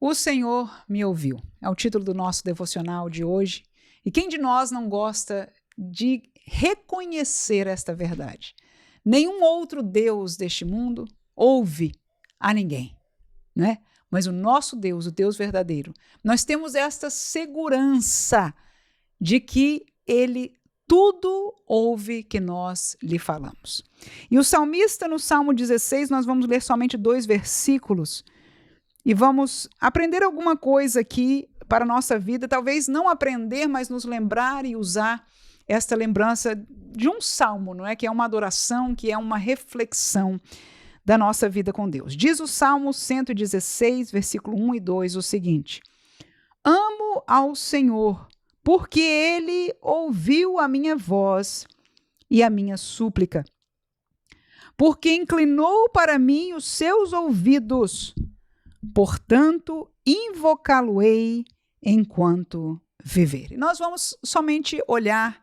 O Senhor me ouviu. É o título do nosso devocional de hoje. E quem de nós não gosta de reconhecer esta verdade? Nenhum outro Deus deste mundo ouve a ninguém, né? Mas o nosso Deus, o Deus verdadeiro, nós temos esta segurança de que Ele tudo ouve que nós lhe falamos. E o salmista, no Salmo 16, nós vamos ler somente 2 versículos e vamos aprender alguma coisa aqui para a nossa vida, talvez não aprender, mas nos lembrar e usar esta lembrança de um salmo, não é? Que é uma adoração, que é uma reflexão da nossa vida com Deus. Diz o Salmo 116, versículo 1 e 2 o seguinte: Amo ao Senhor, porque Ele ouviu a minha voz e a minha súplica, porque inclinou para mim os seus ouvidos, portanto, invocá-lo-ei enquanto viver. E nós vamos somente olhar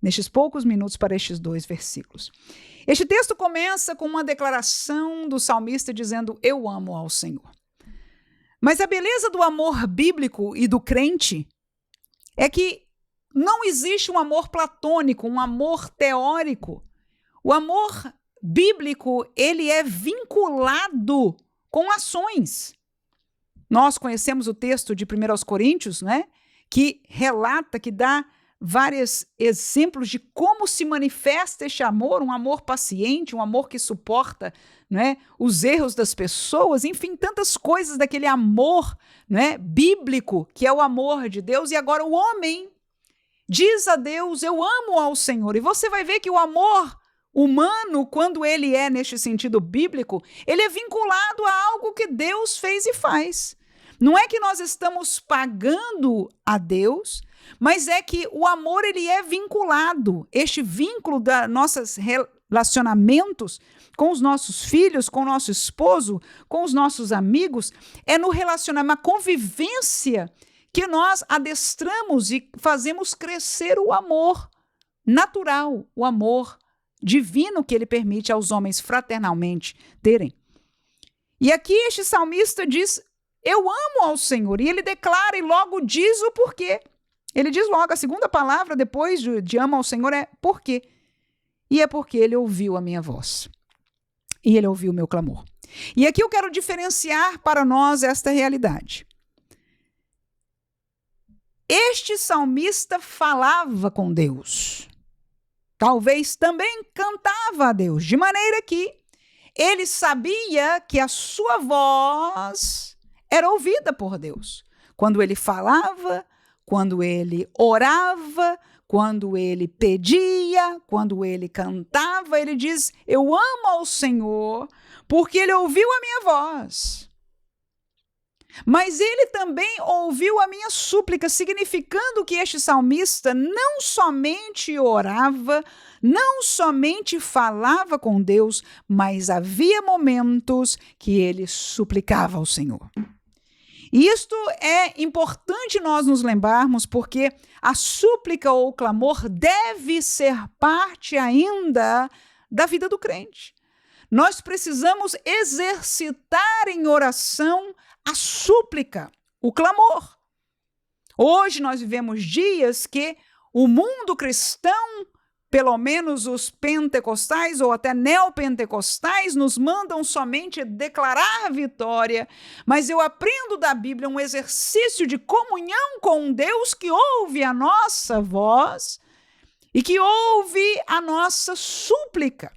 nestes poucos minutos para estes 2 versículos. Este texto começa com uma declaração do salmista dizendo: eu amo ao Senhor. Mas a beleza do amor bíblico e do crente é que não existe um amor platônico, um amor teórico. O amor bíblico, ele é vinculado com ações. Nós conhecemos o texto de 1 Coríntios, né, que relata, que dá vários exemplos de como se manifesta este amor, um amor paciente, um amor que suporta, né, os erros das pessoas, enfim, tantas coisas daquele amor, né, bíblico, que é o amor de Deus. E agora o homem diz a Deus: eu amo ao Senhor. E você vai ver que o amor humano, quando ele é neste sentido bíblico, ele é vinculado a algo que Deus fez e faz. Não é que nós estamos pagando a Deus, mas é que o amor ele é vinculado. Este vínculo dos nossos relacionamentos com os nossos filhos, com o nosso esposo, com os nossos amigos, é no relacionamento, uma convivência que nós adestramos e fazemos crescer o amor natural, o amor divino que ele permite aos homens fraternalmente terem. E aqui este salmista diz: eu amo ao Senhor, e ele declara e logo diz o porquê. Ele diz logo, a segunda palavra depois de amo ao Senhor é porquê. E é porque ele ouviu a minha voz. E ele ouviu o meu clamor. E aqui eu quero diferenciar para nós esta realidade. Este salmista falava com Deus. Talvez também cantava a Deus, de maneira que ele sabia que a sua voz era ouvida por Deus. Quando ele falava, quando ele orava, quando ele pedia, quando ele cantava, ele diz: eu amo ao Senhor, porque ele ouviu a minha voz. Mas ele também ouviu a minha súplica, significando que este salmista não somente orava, não somente falava com Deus, mas havia momentos que ele suplicava ao Senhor. E isto é importante nós nos lembrarmos, porque a súplica ou o clamor deve ser parte ainda da vida do crente. Nós precisamos exercitar em oração a súplica, o clamor. Hoje nós vivemos dias que o mundo cristão, pelo menos os pentecostais ou até neopentecostais, nos mandam somente declarar vitória, mas eu aprendo da Bíblia um exercício de comunhão com Deus que ouve a nossa voz e que ouve a nossa súplica.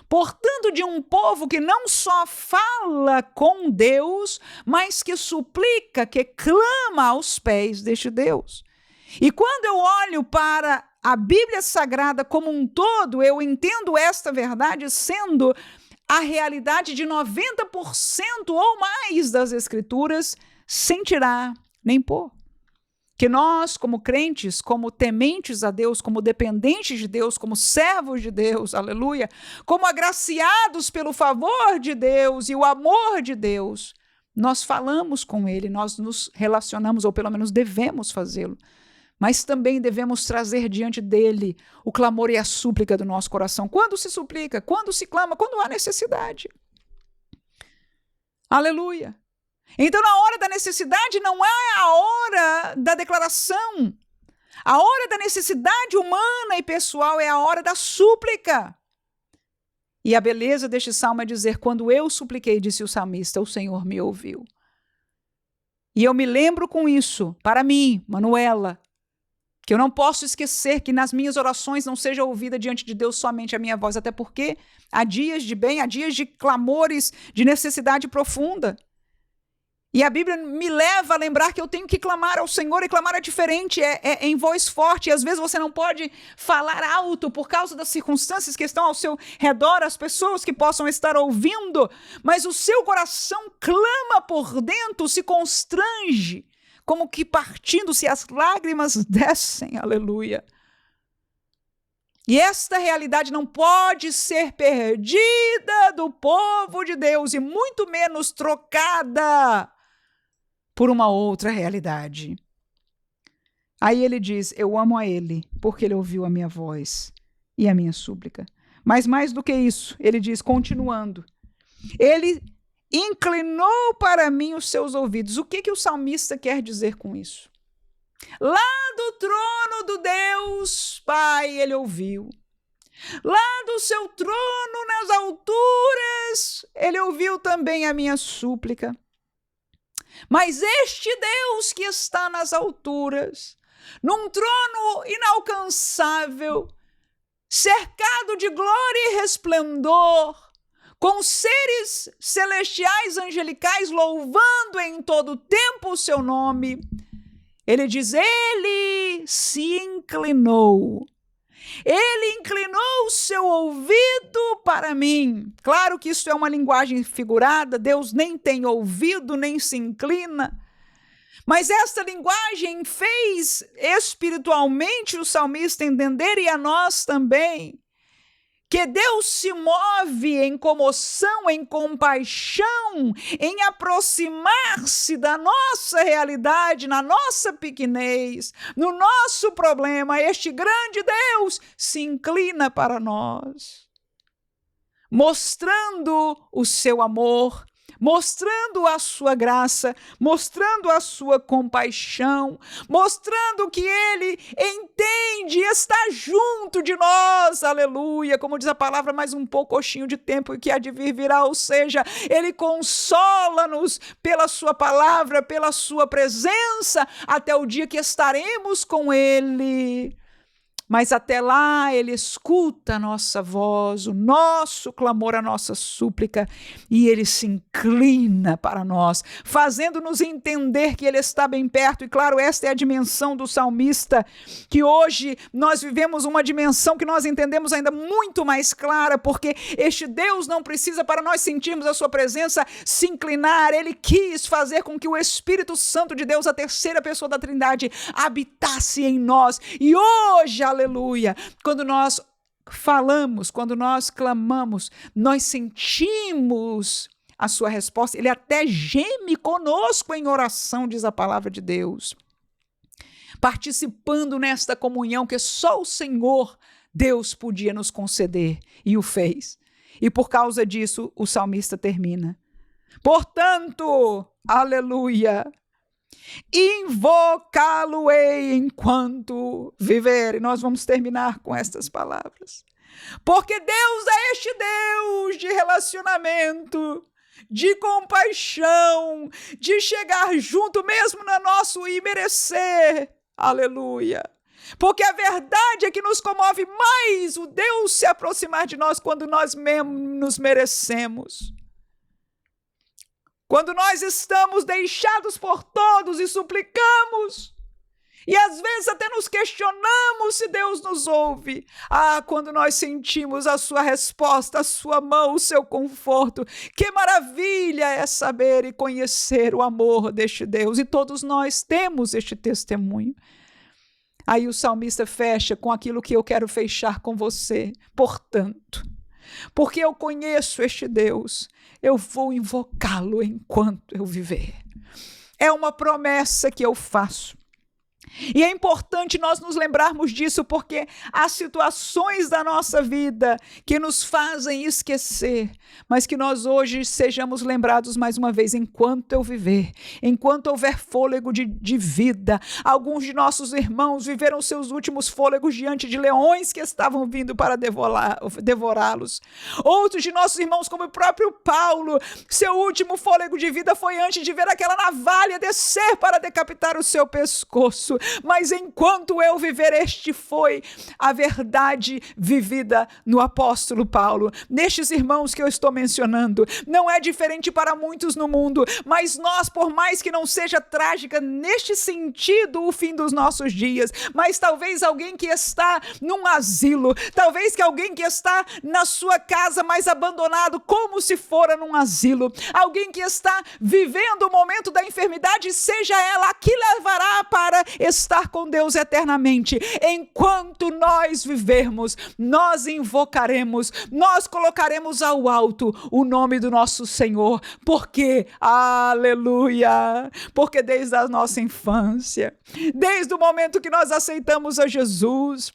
Portanto, de um povo que não só fala com Deus, mas que suplica, que clama aos pés deste Deus. E quando eu olho para a Bíblia Sagrada como um todo, eu entendo esta verdade sendo a realidade de 90% ou mais das Escrituras, sem tirar nem pôr. Que nós, como crentes, como tementes a Deus, como dependentes de Deus, como servos de Deus, aleluia, como agraciados pelo favor de Deus e o amor de Deus, nós falamos com Ele, nós nos relacionamos, ou pelo menos devemos fazê-lo, mas também devemos trazer diante dele o clamor e a súplica do nosso coração. Quando se suplica, quando se clama, quando há necessidade. Aleluia. Então, na hora da necessidade, não é a hora da declaração. A hora da necessidade humana e pessoal é a hora da súplica. E a beleza deste salmo é dizer: quando eu supliquei, disse o salmista, o Senhor me ouviu. E eu me lembro com isso, para mim, Manuela, que eu não posso esquecer que nas minhas orações não seja ouvida diante de Deus somente a minha voz, até porque há dias de bem, há dias de clamores, de necessidade profunda. E a Bíblia me leva a lembrar que eu tenho que clamar ao Senhor, e clamar é diferente, é em voz forte. E às vezes você não pode falar alto por causa das circunstâncias que estão ao seu redor, as pessoas que possam estar ouvindo, mas o seu coração clama por dentro, se constrange, como que partindo-se as lágrimas descem, aleluia. E esta realidade não pode ser perdida do povo de Deus, e muito menos trocada por uma outra realidade. Aí ele diz: eu amo a ele, porque ele ouviu a minha voz e a minha súplica. Mas mais do que isso, ele diz, continuando, ele inclinou para mim os seus ouvidos. O que o salmista quer dizer com isso? Lá do trono do Deus Pai, ele ouviu. Lá do seu trono nas alturas, ele ouviu também a minha súplica. Mas este Deus que está nas alturas, num trono inalcançável, cercado de glória e resplendor, com seres celestiais angelicais louvando em todo o tempo o seu nome, ele diz, ele se inclinou. Ele inclinou o seu ouvido para mim. Claro que isso é uma linguagem figurada, Deus nem tem ouvido, nem se inclina. Mas esta linguagem fez espiritualmente o salmista entender, e a nós também, que Deus se move em comoção, em compaixão, em aproximar-se da nossa realidade, na nossa pequenez, no nosso problema. Este grande Deus se inclina para nós, mostrando o seu amor, mostrando a sua graça, mostrando a sua compaixão, mostrando que ele entende e está junto de nós, aleluia, como diz a palavra, mais um pouquinho de tempo e que há de vir virá, ou seja, ele consola-nos pela sua palavra, pela sua presença, até o dia que estaremos com ele. Mas até lá ele escuta a nossa voz, o nosso clamor, a nossa súplica, e ele se inclina para nós, fazendo-nos entender que ele está bem perto. E claro, esta é a dimensão do salmista, que hoje nós vivemos uma dimensão que nós entendemos ainda muito mais clara, porque este Deus não precisa, para nós sentirmos a sua presença, se inclinar. Ele quis fazer com que o Espírito Santo de Deus, a terceira pessoa da Trindade, habitasse em nós. E hoje, aleluia, quando nós falamos, quando nós clamamos, nós sentimos a sua resposta. Ele até geme conosco em oração, diz a palavra de Deus, participando nesta comunhão que só o Senhor Deus podia nos conceder, e o fez. E por causa disso o salmista termina: portanto, aleluia, invocá-lo-ei enquanto viver. E nós vamos terminar com estas palavras. Porque Deus é este Deus de relacionamento, de compaixão, de chegar junto mesmo no nosso imerecer. Aleluia. Porque a verdade é que nos comove mais o Deus se aproximar de nós quando nós mesmo nos merecemos. Quando nós estamos deixados por todos e suplicamos, e às vezes até nos questionamos se Deus nos ouve. Quando nós sentimos a sua resposta, a sua mão, o seu conforto, que maravilha é saber e conhecer o amor deste Deus, e todos nós temos este testemunho. Aí o salmista fecha com aquilo que eu quero fechar com você. Portanto, porque eu conheço este Deus, eu vou invocá-lo enquanto eu viver. É uma promessa que eu faço. E é importante nós nos lembrarmos disso, porque há situações da nossa vida que nos fazem esquecer, mas que nós hoje sejamos lembrados mais uma vez, enquanto eu viver, enquanto houver fôlego de vida. Alguns de nossos irmãos viveram seus últimos fôlegos diante de leões que estavam vindo para devorá-los. Outros de nossos irmãos, como o próprio Paulo, seu último fôlego de vida foi antes de ver aquela navalha descer para decapitar o seu pescoço. Mas enquanto eu viver, este foi a verdade vivida no apóstolo Paulo. Nestes irmãos que eu estou mencionando, não é diferente para muitos no mundo, mas nós, por mais que não seja trágica neste sentido o fim dos nossos dias, mas talvez alguém que está num asilo, talvez que alguém que está na sua casa mais abandonado, como se fora num asilo, alguém que está vivendo o momento da enfermidade, seja ela a que levará para estar com Deus eternamente. Enquanto nós vivermos, nós invocaremos, nós colocaremos ao alto o nome do nosso Senhor, porque, aleluia, porque desde a nossa infância, desde o momento que nós aceitamos a Jesus,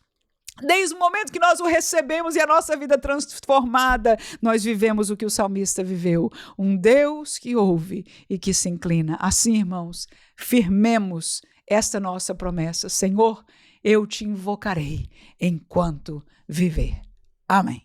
desde o momento que nós o recebemos e a nossa vida transformada, nós vivemos o que o salmista viveu, um Deus que ouve e que se inclina. Assim, irmãos, firmemos esta nossa promessa: Senhor, eu te invocarei enquanto viver. Amém.